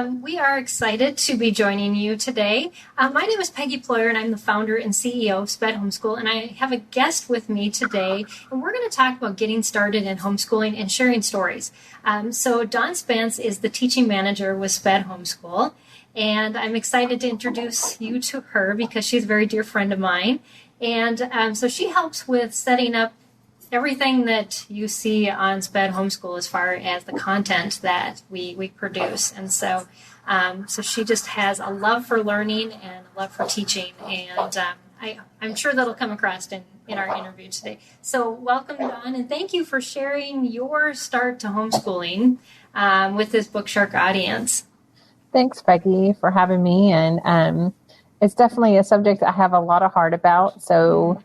We are excited to be joining you today. My name is Peggy Ployer, and I'm the founder and CEO of SPED Homeschool, and I have a guest with me today, and we're going to talk about getting started in homeschooling and sharing stories. So Dawn Spence is the teaching manager with SPED Homeschool, and I'm excited to introduce you to her because she's a very dear friend of mine. And so she helps with setting up everything that you see on SPED Homeschool as far as the content that we produce. And so she just has a love for learning and a love for teaching. And I'm sure that'll come across in our interview today. So welcome, Dawn, and thank you for sharing your start to homeschooling with this Book Shark audience. Thanks, Peggy, for having me. And it's definitely a subject I have a lot of heart about. So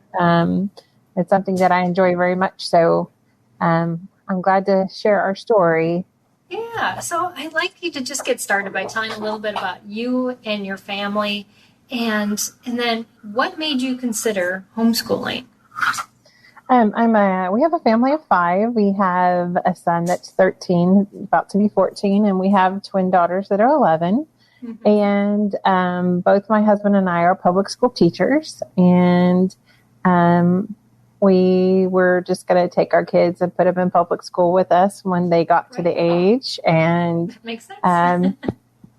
it's something that I enjoy very much. So I'm glad to share our story. Yeah. So I'd like you to just get started by telling a little bit about you and your family, and then what made you consider homeschooling? We have a family of 5. We have a son that's 13, about to be 14, and we have twin daughters that are 11. Mm-hmm. And both my husband and I are public school teachers, and we were just going to take our kids and put them in public school with us when they got to the age. And that makes sense.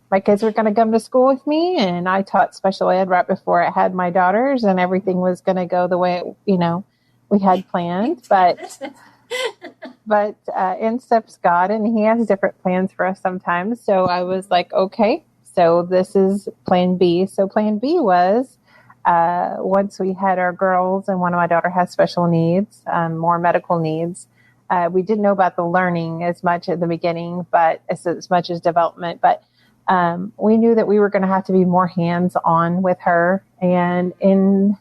My kids were going to come to school with me, and I taught special ed right before I had my daughters, and everything was going to go the way, we had planned. But in steps God, and he has different plans for us sometimes. So I was like, okay, so this is plan B. So plan B was, once we had our girls, and one of my daughter has special needs, more medical needs, we didn't know about the learning as much at the beginning, but as much as development. But we knew that we were going to have to be more hands-on with her. And in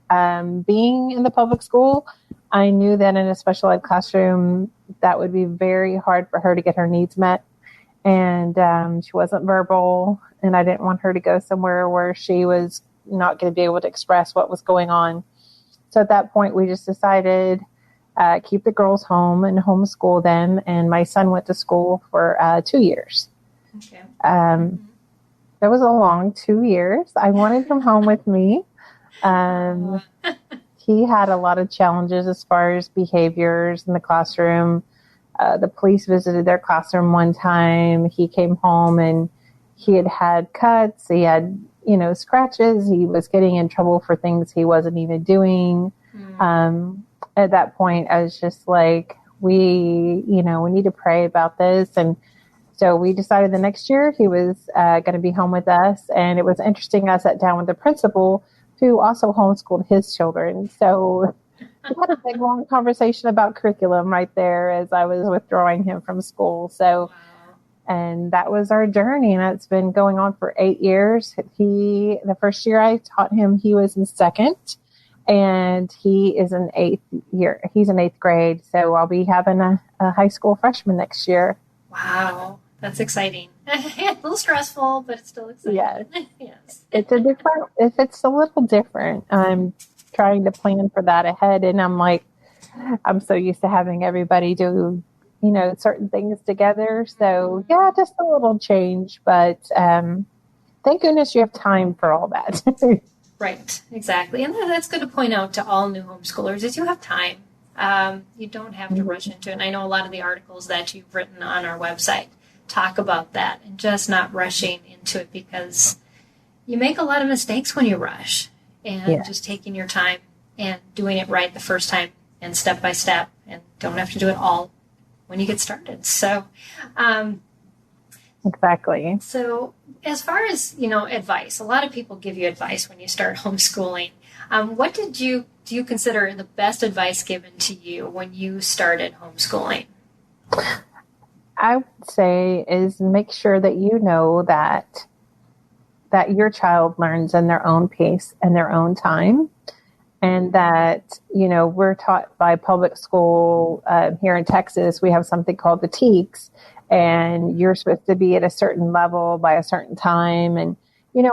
being in the public school, I knew that in a special ed classroom, that would be very hard for her to get her needs met. And she wasn't verbal, and I didn't want her to go somewhere where she was not going to be able to express what was going on. So at that point, we just decided keep the girls home and homeschool them. And my son went to school for 2 years. Okay. That was a long 2 years. I wanted him home with me. He had a lot of challenges as far as behaviors in the classroom. The police visited their classroom one time. He came home and he had cuts. He had scratches. He was getting in trouble for things he wasn't even doing. At that point, I was just like, we need to pray about this. And so we decided the next year he was going to be home with us. And it was interesting. I sat down with the principal who also homeschooled his children. So we had a big, long conversation about curriculum right there as I was withdrawing him from school. So and that was our journey, and it's been going on for 8 years. The first year I taught him, he was in 2nd, and he is in 8th year. He's in 8th grade, so I'll be having a high school freshman next year. Wow, that's exciting. A little stressful, but it's still exciting. Yes. Yes. It's a little different. I'm trying to plan for that ahead, and I'm so used to having everybody do certain things together. So yeah, just a little change, but thank goodness you have time for all that. Right, exactly. And that's good to point out to all new homeschoolers is you have time. You don't have to rush into it. And I know a lot of the articles that you've written on our website talk about that and just not rushing into it, because you make a lot of mistakes when you rush, and just taking your time and doing it right the first time and step by step, and don't have to do it all when you get started. So, exactly. So as far as, advice, a lot of people give you advice when you start homeschooling. What do you consider the best advice given to you when you started homeschooling? I would say is make sure that you know that your child learns in their own pace and their own time. And that, we're taught by public school here in Texas, we have something called the TEKS, and you're supposed to be at a certain level by a certain time. And,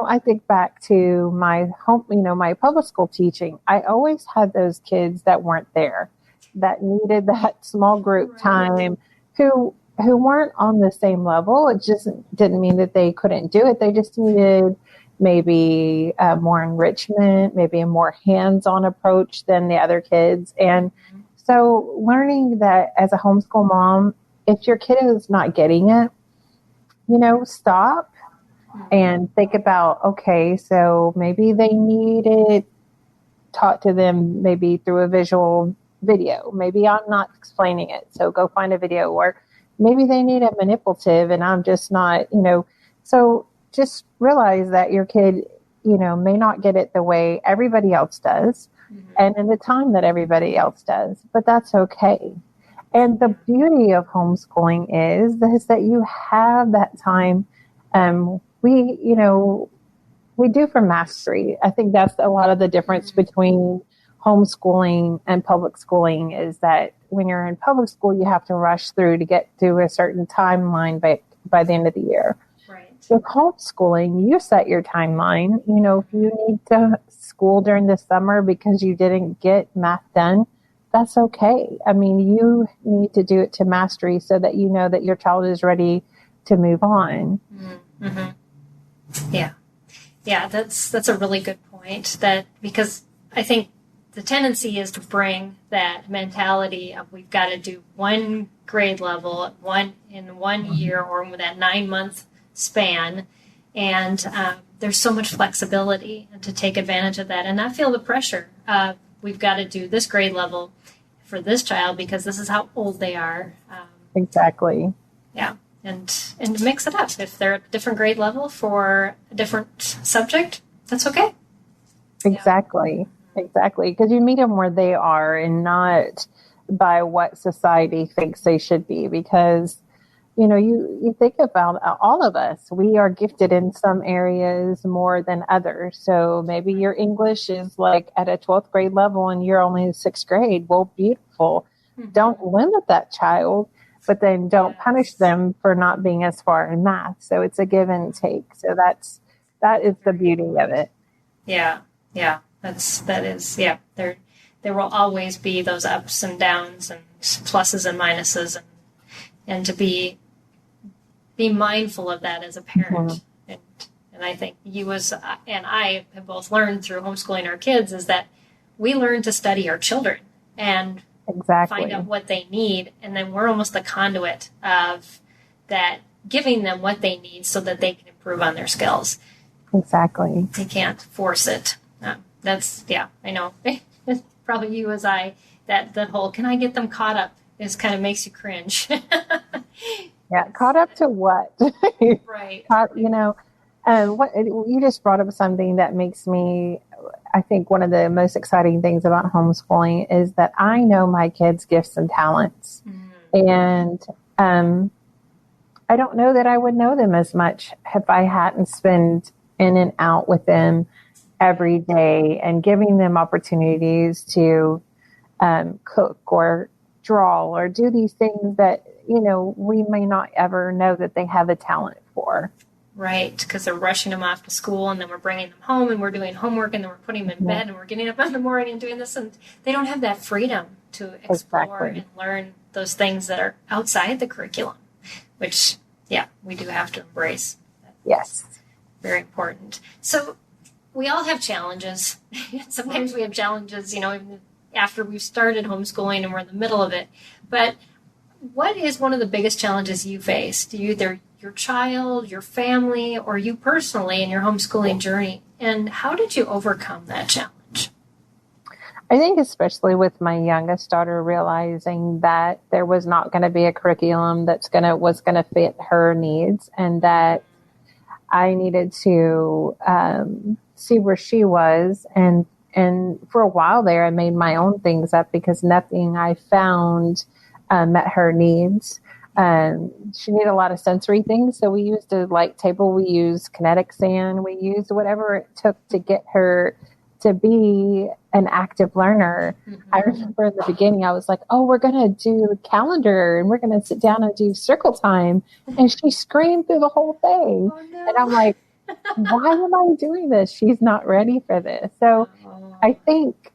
I think back to my my public school teaching. I always had those kids that weren't there, that needed that small group time, who who weren't on the same level. It just didn't mean that they couldn't do it. They just needed maybe more enrichment, maybe a more hands-on approach than the other kids. And so learning that as a homeschool mom, if your kid is not getting it, stop and think about, okay, so maybe they need it taught to them maybe through a visual video. Maybe I'm not explaining it, so go find a video. Or maybe they need a manipulative and I'm just not, so just realize that your kid, may not get it the way everybody else does and in the time that everybody else does, but that's okay. And the beauty of homeschooling is that you have that time. We do for mastery. I think that's a lot of the difference between homeschooling and public schooling is that when you're in public school, you have to rush through to get to a certain timeline by the end of the year. Right. With homeschooling, you set your timeline. If you need to school during the summer because you didn't get math done, that's okay. I mean, you need to do it to mastery so that you know that your child is ready to move on. Mm-hmm. Yeah, that's a really good point. Because I think the tendency is to bring that mentality of we've got to do one grade level in 1 year or with that 9-month span, and there's so much flexibility and to take advantage of that and not feel the pressure. We've got to do this grade level for this child because this is how old they are. Exactly. Yeah. And mix it up. If they're at a different grade level for a different subject, that's okay. Exactly. Yeah. Exactly. Because you meet them where they are and not by what society thinks they should be. Because, you think about all of us, we are gifted in some areas more than others. So maybe your English is like at a 12th grade level and you're only in 6th grade. Well, beautiful. Mm-hmm. Don't limit that child. But then don't punish them for not being as far in math. So it's a give and take. So that is the beauty of it. Yeah. There will always be those ups and downs and pluses and minuses, and to be mindful of that as a parent. Mm-hmm. And I think you and I have both learned through homeschooling our kids is that we learn to study our children and exactly. Find out what they need, and then we're almost the conduit of that, giving them what they need so that they can improve on their skills. Exactly. You can't force it. I know. It's probably you as I, that whole, can I get them caught up, is kind of makes you cringe. Yeah, caught up to what? Right. What you just brought up something that makes me, I think one of the most exciting things about homeschooling is that I know my kids' gifts and talents. Mm. And I don't know that I would know them as much if I hadn't spent in and out with them every day and giving them opportunities to cook or draw or do these things that, we may not ever know that they have a talent for. Right, because they're rushing them off to school, and then we're bringing them home, and we're doing homework, and then we're putting them in bed, and we're getting up in the morning and doing this, and they don't have that freedom to explore and learn those things that are outside the curriculum, which, we do have to embrace. Yes. Very important. So we all have challenges. Sometimes we have challenges, even after we've started homeschooling and we're in the middle of it. But what is one of the biggest challenges you faced? Either your child, your family, or you personally in your homeschooling journey? And how did you overcome that challenge? I think especially with my youngest daughter realizing that there was not going to be a curriculum was going to fit her needs, and that I needed to see where she was. And for a while there, I made my own things up because nothing I found met her needs. She needed a lot of sensory things. So we used a light table. We used kinetic sand. We used whatever it took to get her to be an active learner. Mm-hmm. I remember in the beginning, I was like, we're going to do a calendar and we're going to sit down and do circle time. And she screamed through the whole thing. Oh, no. And I'm like, why am I doing this? She's not ready for this. So I think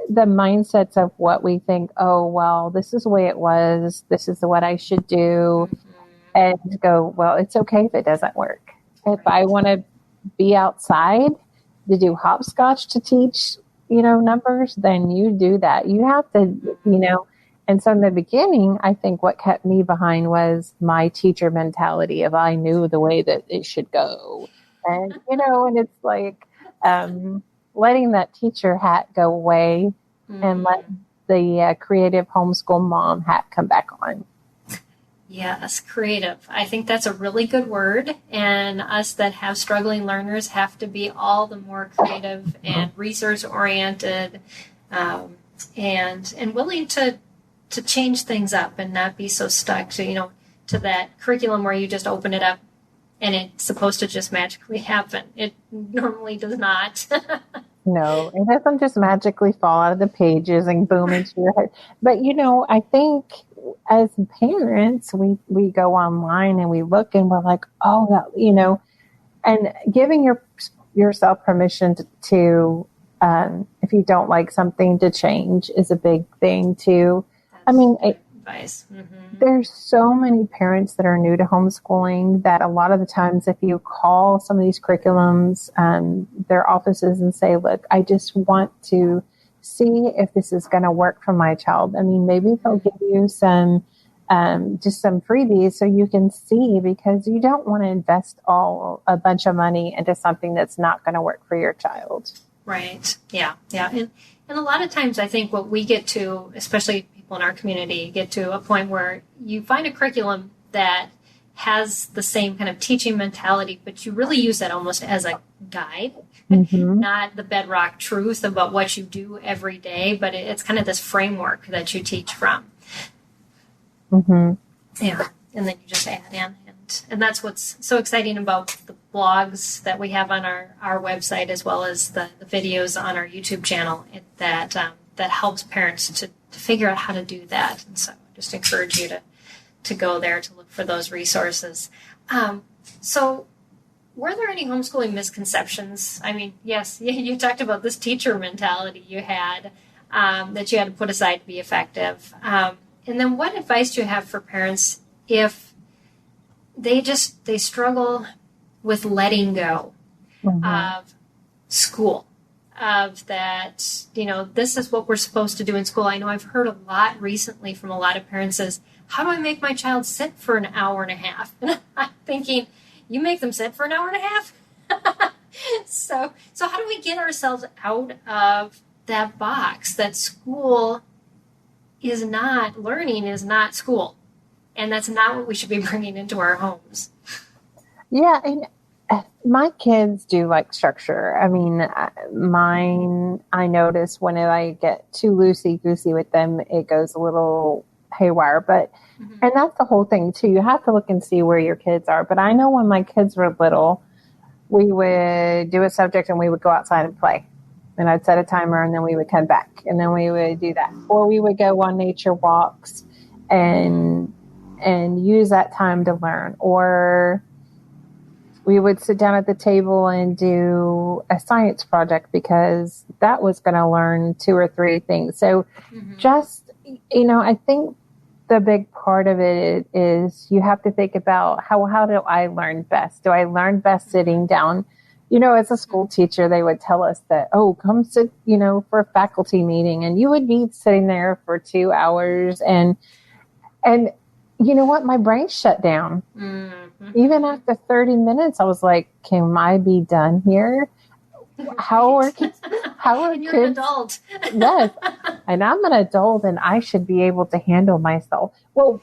the mindsets of what we think, this is the way it was. This is what I should do. Mm-hmm. and go, well, it's okay if it doesn't work. If I want to be outside to do hopscotch to teach, numbers, then you do that. You have to, and so in the beginning, I think what kept me behind was my teacher mentality of I knew the way that it should go. And, and it's like letting that teacher hat go away and let the creative homeschool mom hat come back on. Yes, creative. I think that's a really good word. And us that have struggling learners have to be all the more creative and resource-oriented and willing to change things up and not be so stuck to, to that curriculum where you just open it up and it's supposed to just magically happen. It normally does not. No, it doesn't just magically fall out of the pages and boom into your head. But, I think as parents, we go online and we look and we're like, oh, that, and giving yourself permission to if you don't like something, to change is a big thing too. Advice. Mm-hmm. There's so many parents that are new to homeschooling that a lot of the times if you call some of these curriculums, their offices and say, look, I just want to see if this is going to work for my child. Maybe they'll give you some, just some freebies so you can see, because you don't want to invest a bunch of money into something that's not going to work for your child. Right. Yeah. Yeah. And a lot of times I think what we get to, especially people in our community, get to a point where you find a curriculum that has the same kind of teaching mentality, but you really use that almost as a guide, not the bedrock truth about what you do every day, but it's kind of this framework that you teach from. Yeah. And then you just add in. And that's what's so exciting about the blogs that we have on our website, as well as the videos on our YouTube channel, that helps parents to figure out how to do that. And so I just encourage you to go there to look for those resources. So were there any homeschooling misconceptions? Yes, you talked about this teacher mentality you had, that you had to put aside to be effective. And then what advice do you have for parents if they struggle with letting go of school, of that, this is what we're supposed to do in school? I know I've heard a lot recently from a lot of parents is, how do I make my child sit for an hour and a half? And I'm thinking, you make them sit for an hour and a half? So how do we get ourselves out of that box that school is not, learning is not school? And that's not what we should be bringing into our homes. Yeah, and my kids do like structure. Mine, I notice when I get too loosey-goosey with them, it goes a little haywire. But and that's the whole thing, too. You have to look and see where your kids are. But I know when my kids were little, we would do a subject and we would go outside and play. And I'd set a timer and then we would come back. And then we would do that. Or we would go on nature walks and use that time to learn. Or we would sit down at the table and do a science project because that was going to learn 2 or 3 things. So just, I think the big part of it is you have to think about how do I learn best? Do I learn best sitting down? As a school teacher, they would tell us that, come sit, for a faculty meeting, and you would be sitting there for 2 hours and you know what? My brain shut down. Even after 30 minutes, I was like, can I be done here? How are kids? You're an adult. Yes. And I'm an adult and I should be able to handle myself. Well,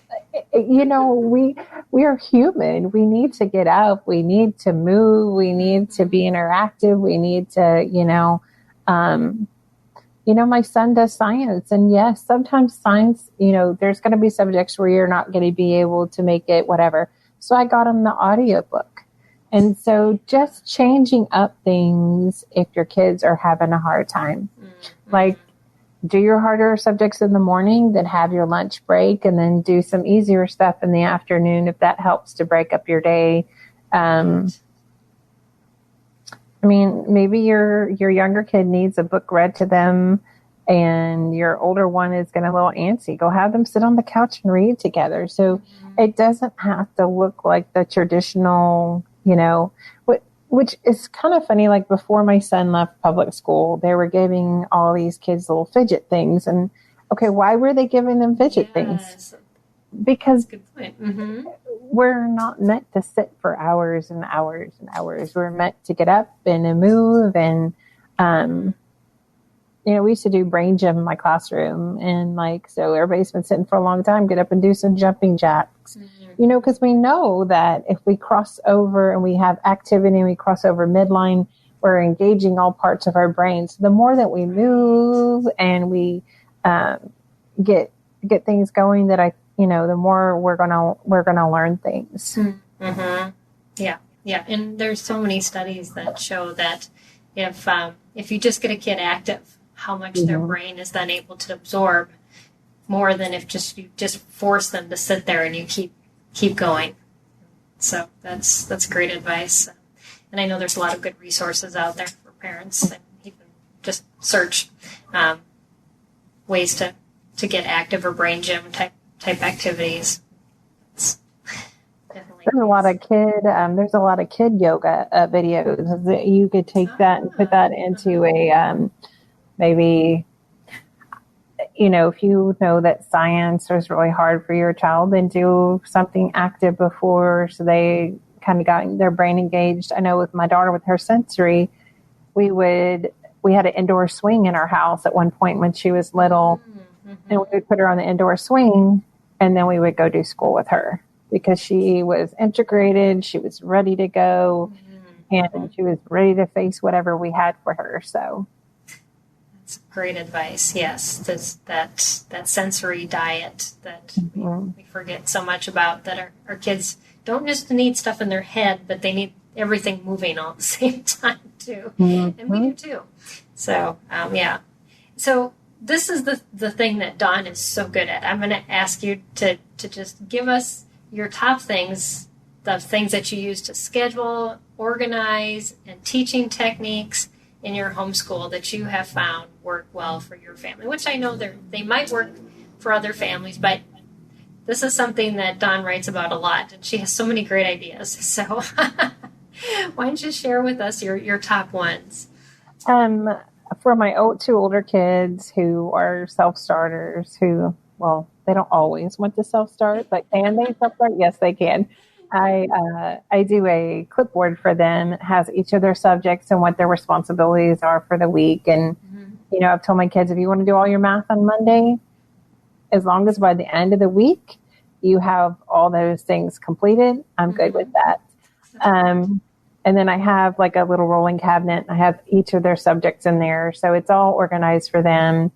we are human. We need to get up. We need to move. We need to be interactive. We need to, my son does science, and yes, sometimes science, there's going to be subjects where you're not going to be able to make it, whatever. So I got him the audiobook. And so just changing up things if your kids are having a hard time, like do your harder subjects in the morning, then have your lunch break, and then do some easier stuff in the afternoon if that helps to break up your day. Maybe your younger kid needs a book read to them and your older one is getting a little antsy. Go have them sit on the couch and read together. So it doesn't have to look like the traditional, which is kind of funny. Like before my son left public school, they were giving all these kids little fidget things. And okay, why were they giving them fidget things? Because good point. We're not meant to sit for hours and hours and hours. We're meant to get up and move. And, we used to do brain gym in my classroom. And so everybody's been sitting for a long time, get up and do some jumping jacks, because we know that if we cross over and we have activity and we cross over midline, we're engaging all parts of our brains. The more that we move and we get things going, that the more we're gonna learn things. Yeah. And there's so many studies that show that if you just get a kid active, how much their brain is then able to absorb more than if you just force them to sit there and you keep going. So that's great advice. And I know there's a lot of good resources out there for parents, and you can just search ways to get active or brain gym type activities. There's a lot of kid yoga videos that you could take that and put that into a maybe, if you know that science is really hard for your child, then do something active before, so they kind of got their brain engaged. I know with my daughter, with her sensory, we had an indoor swing in our house at one point when she was little, and we would put her on the indoor swing, and then we would go do school with her because she was integrated, she was ready to go, and she was ready to face whatever we had for her. So that's great advice. Yes, that sensory diet that we forget so much about, that our kids don't just need stuff in their head, but they need everything moving all at the same time too. And we do too. So, So this is the thing that Dawn is so good at. I'm going to ask you to just give us your top things, the things that you use to schedule, organize, and teaching techniques in your homeschool that you have found work well for your family, which I know they might work for other families, but this is something that Dawn writes about a lot, and she has so many great ideas. So why don't you share with us your top ones? For my two older kids who are self-starters, they don't always want to self-start, but can they self-start? Yes, they can. I do a clipboard for them. It has each of their subjects and what their responsibilities are for the week. And, I've told my kids, if you want to do all your math on Monday, as long as by the end of the week you have all those things completed, I'm good with that. And then I have like a little rolling cabinet. I have each of their subjects in there. So it's all organized for them.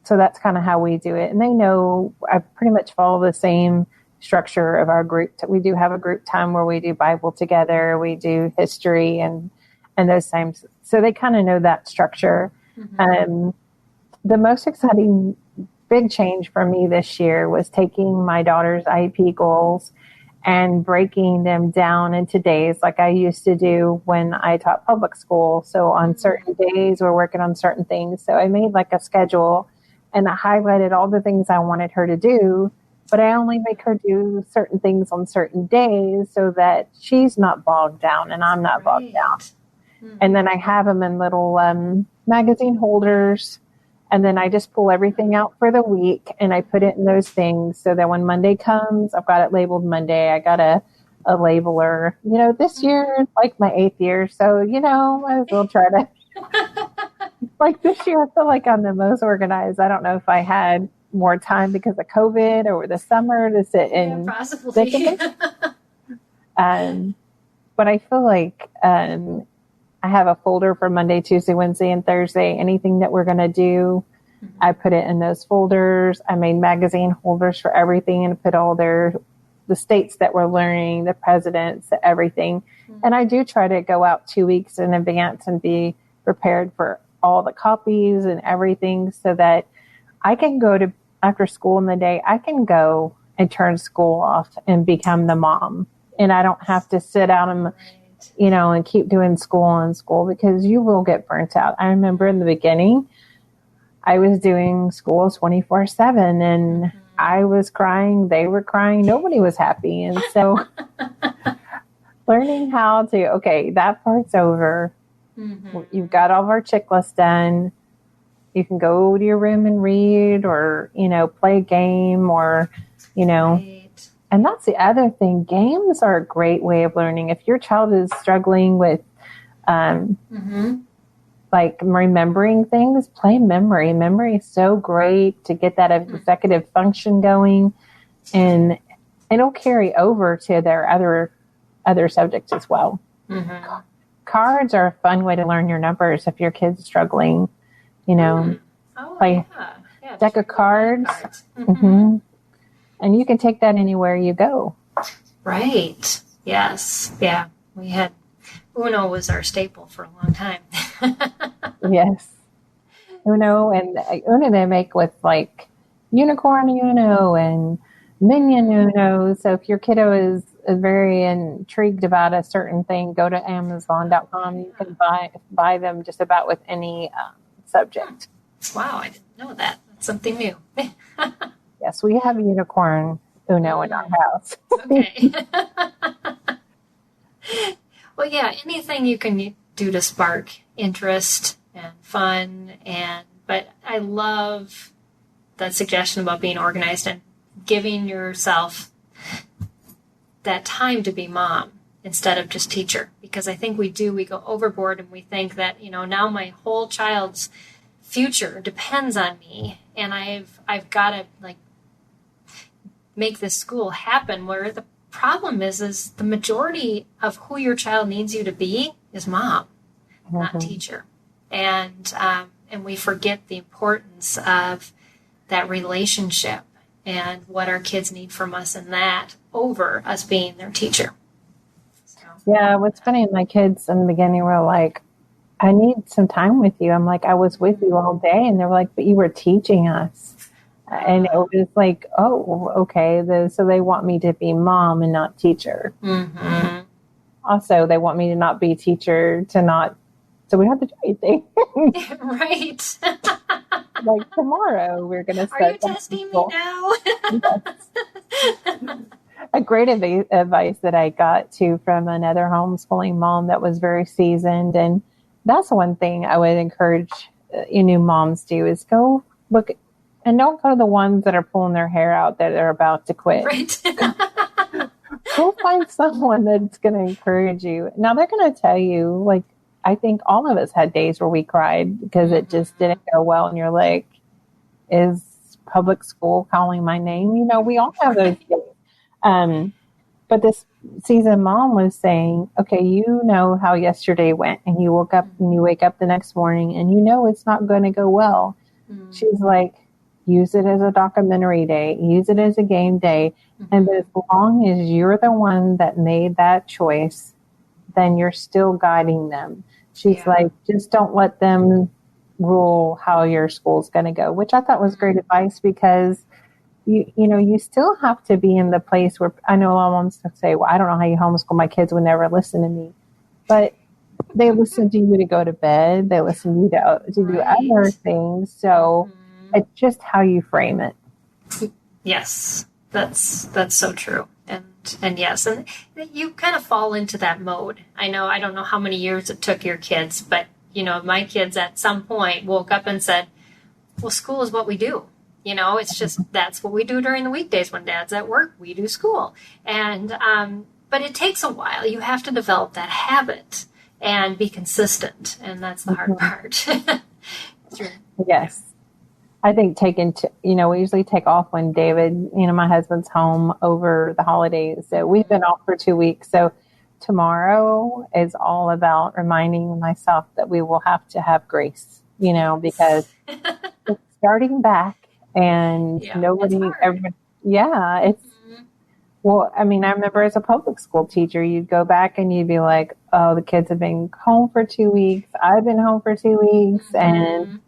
So that's kind of how we do it. And they know I pretty much follow the same structure of our group. We do have a group time where we do Bible together. We do history and those times. So they kind of know that structure. The most exciting big change for me this year was taking my daughter's IEP goals and breaking them down into days like I used to do when I taught public school. So on certain days, we're working on certain things. So I made like a schedule and I highlighted all the things I wanted her to do, but I only make her do certain things on certain days so that she's not bogged down and I'm not bogged down. And then I have them in little magazine holders. And then I just pull everything out for the week and I put it in those things so that when Monday comes, I've got it labeled Monday. I got a labeler. This year is like my 8th year. So, might as well try to. Like this year, I feel like I'm the most organized. I don't know if I had more time because of COVID over the summer to sit and think of it. But I feel like I have a folder for Monday, Tuesday, Wednesday, and Thursday. Anything that we're going to do, I put it in those folders. I made magazine holders for everything and put all the states that we're learning, the presidents, everything. And I do try to go out 2 weeks in advance and be prepared for all the copies and everything so that I can go to after school in the day. I can go and turn school off and become the mom. And I don't have to sit out and and keep doing school because you will get burnt out. I remember in the beginning, I was doing school 24/7 and I was crying. They were crying. Nobody was happy. And so learning how to, okay, that part's over. You've got all of our checklists done. You can go to your room and read or, play a game or, Right. And that's the other thing. Games are a great way of learning. If your child is struggling with, like remembering things, play memory. Memory is so great to get that executive function going, and it'll carry over to their other subjects as well. Cards are a fun way to learn your numbers if your kid's struggling. Play deck of cards. And you can take that anywhere you go. Right. Yes. Yeah. We had Uno was our staple for a long time. Yes. Uno and Uno they make with like unicorn Uno and minion Uno. So if your kiddo is very intrigued about a certain thing, go to Amazon.com. You can buy them just about with any subject. Wow, I didn't know that. That's something new. Yes, we have unicorn Uno in our house. Okay. Well, yeah, anything you can do to spark interest and fun, but I love that suggestion about being organized and giving yourself that time to be mom instead of just teacher, because I think we go overboard and we think that, now my whole child's future depends on me and I've got to make this school happen, where the problem is the majority of who your child needs you to be is mom, not teacher. And we forget the importance of that relationship and what our kids need from us and that over us being their teacher. So. Yeah, what's funny, my kids in the beginning were like, I need some time with you. I'm like, I was with you all day. And they're like, but you were teaching us. And it was like, oh, okay. So they want me to be mom and not teacher. Also, they want me to not be teacher so we don't have to do anything. Right. Like tomorrow, we're going to start. Are you testing me now? Yes. A great advice that I got from another homeschooling mom that was very seasoned. And that's one thing I would encourage new moms do is go look and don't go to the ones that are pulling their hair out that are about to quit. Right. Go find someone that's going to encourage you. Now they're going to tell you, I think all of us had days where we cried because it just didn't go well. And you're like, is public school calling my name? We all have those days. But this seasoned mom was saying, okay, how yesterday went and you woke up and you wake up the next morning and it's not going to go well. She's like, use it as a documentary day, use it as a game day. And as long as you're the one that made that choice, then you're still guiding them. She's like, just don't let them rule how your school's going to go, which I thought was great advice because you still have to be in the place where I know a lot of moms say, well, I don't know how you homeschool. My kids would never listen to me. But they listen to you to go to bed. They listen to you to do other things. So it's just how you frame it. Yes, that's so true. And yes, and you kind of fall into that mode. I don't know how many years it took your kids, but my kids at some point woke up and said, well, school is what we do. It's just, that's what we do during the weekdays when dad's at work, we do school. And, but it takes a while. You have to develop that habit and be consistent. And that's the hard part. Yes. I think we usually take off when David, my husband's home over the holidays. So we've been off for 2 weeks. So tomorrow is all about reminding myself that we will have to have grace, because it's starting back and everybody, well, I remember as a public school teacher, you'd go back and you'd be like, oh, the kids have been home for 2 weeks. I've been home for 2 weeks. And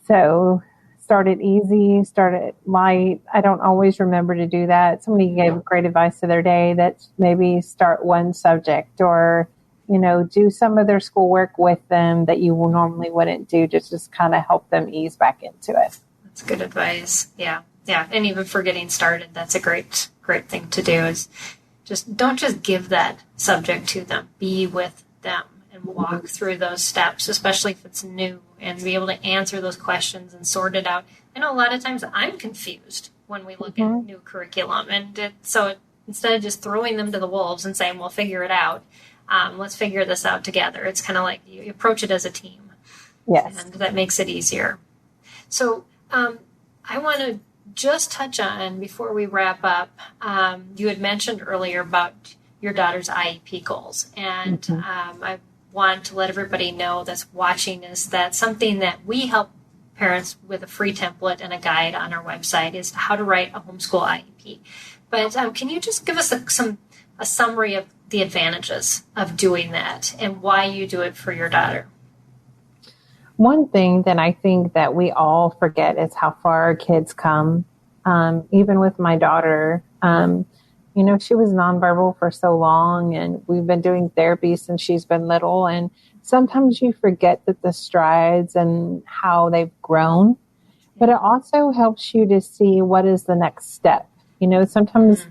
so start it easy, start it light. I don't always remember to do that. Somebody gave great advice the other day that maybe start one subject or, do some of their schoolwork with them that you normally wouldn't do, just kind of help them ease back into it. That's good advice. Yeah. Yeah. And even for getting started, that's a great thing to do is don't just give that subject to them, be with them and walk through those steps, especially if it's new, and be able to answer those questions and sort it out. I know a lot of times I'm confused when we look at new curriculum. And so instead of just throwing them to the wolves and saying, we'll figure it out, let's figure this out together. It's kind of like you approach it as a team. Yes. And that makes it easier. So I want to just touch on, before we wrap up, you had mentioned earlier about your daughter's IEP goals. And I want to let everybody know that's watching is that something that we help parents with a free template and a guide on our website is how to write a homeschool IEP. But can you just give us a summary of the advantages of doing that and why you do it for your daughter? One thing that I think that we all forget is how far our kids come. Even with my daughter, she was nonverbal for so long, and we've been doing therapy since she's been little. And sometimes you forget that the strides and how they've grown, but it also helps you to see what is the next step. Sometimes,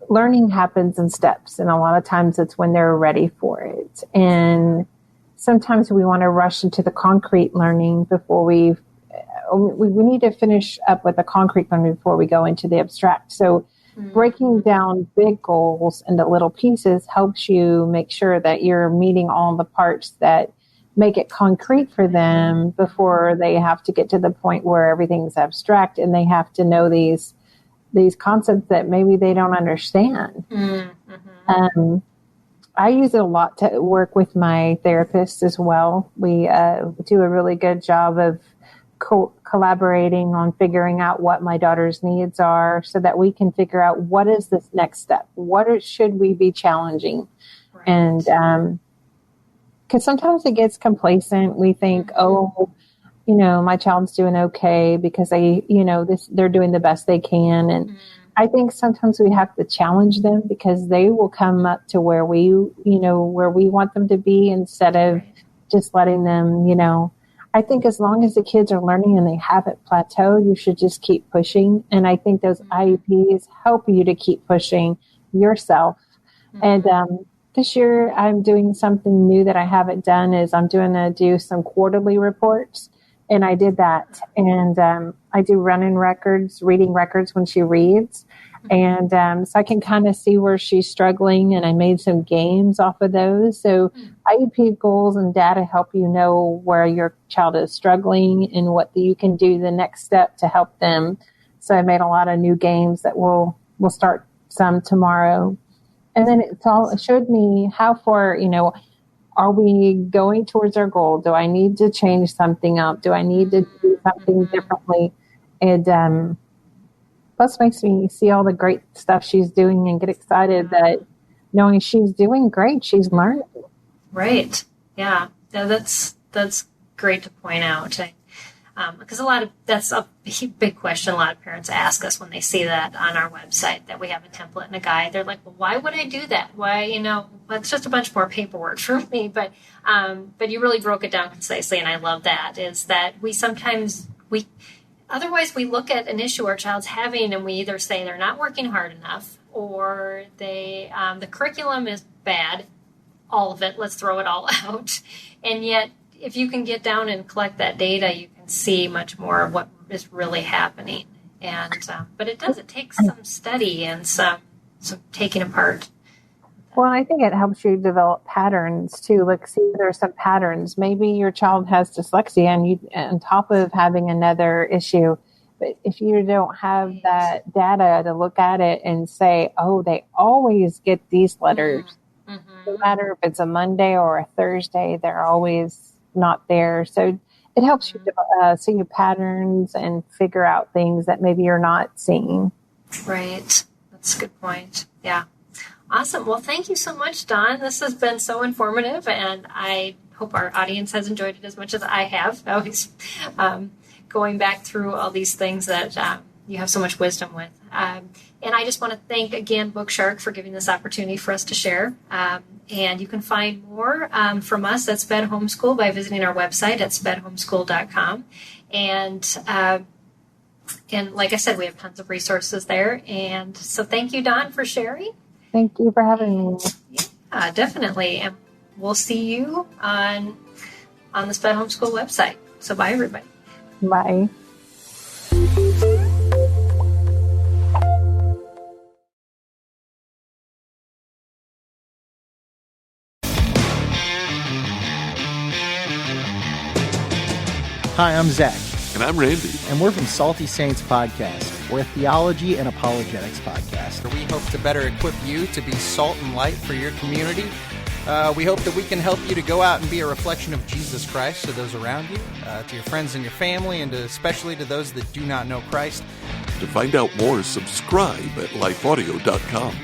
learning happens in steps, and a lot of times it's when they're ready for it. And sometimes we want to rush into the concrete learning before we need to finish up with the concrete learning before we go into the abstract. So breaking down big goals into little pieces helps you make sure that you're meeting all the parts that make it concrete for them before they have to get to the point where everything's abstract and they have to know these concepts that maybe they don't understand. I use it a lot to work with my therapist as well. We do a really good job of collaborating on figuring out what my daughter's needs are so that we can figure out what is this next step? What should we be challenging? Right. And because sometimes it gets complacent. We think, my child's doing okay because they're doing the best they can. And I think sometimes we have to challenge them because they will come up to where we want them to be instead of just letting them, I think as long as the kids are learning and they haven't plateaued, you should just keep pushing. And I think those IEPs help you to keep pushing yourself. And this year I'm doing something new that I haven't done is I'm do some quarterly reports. And I did that. And I do reading records when she reads. And so I can kind of see where she's struggling. And I made some games off of those. So IEP goals and data help you know where your child is struggling and what you can do the next step to help them. So I made a lot of new games that we'll start some tomorrow. And then it showed me how far, are we going towards our goal? Do I need to change something up? Do I need to do something differently? And plus makes me see all the great stuff she's doing and get excited that knowing she's doing great, she's learning. Right. Yeah. That's great to point out. Because that's a big question a lot of parents ask us when they see that on our website, that we have a template and a guide. They're like, well, why would I do that? Why, that's just a bunch more paperwork for me. But you really broke it down concisely, and I love that, is that otherwise we look at an issue our child's having and we either say they're not working hard enough or the curriculum is bad, all of it, let's throw it all out. And yet, if you can get down and collect that data, you can see much more of what is really happening. And but it takes some study and some taking apart. Well, I think it helps you develop patterns too. Like, see, there are some patterns. Maybe your child has dyslexia, and you, on top of having another issue, but if you don't have that data to look at it and say, oh, they always get these letters, no matter if it's a Monday or a Thursday, they're always not there. So it helps you see your patterns and figure out things that maybe you're not seeing. Right. That's a good point. Yeah. Awesome. Well, thank you so much, Dawn. This has been so informative, and I hope our audience has enjoyed it as much as I have. Always going back through all these things that you have so much wisdom with. And I just want to thank, again, Bookshark for giving this opportunity for us to share. And you can find more from us at SPED Homeschool by visiting our website at spedhomeschool.com. And like I said, we have tons of resources there. And so thank you, Dawn, for sharing. Thank you for having me. Yeah, definitely. And we'll see you on the SPED Homeschool website. So bye, everybody. Bye. Hi, I'm Zach. And I'm Randy. And we're from Salty Saints Podcast. We're a theology and apologetics podcast. We hope to better equip you to be salt and light for your community. We hope that we can help you to go out and be a reflection of Jesus Christ to those around you, to your friends and your family, and especially to those that do not know Christ. To find out more, subscribe at lifeaudio.com.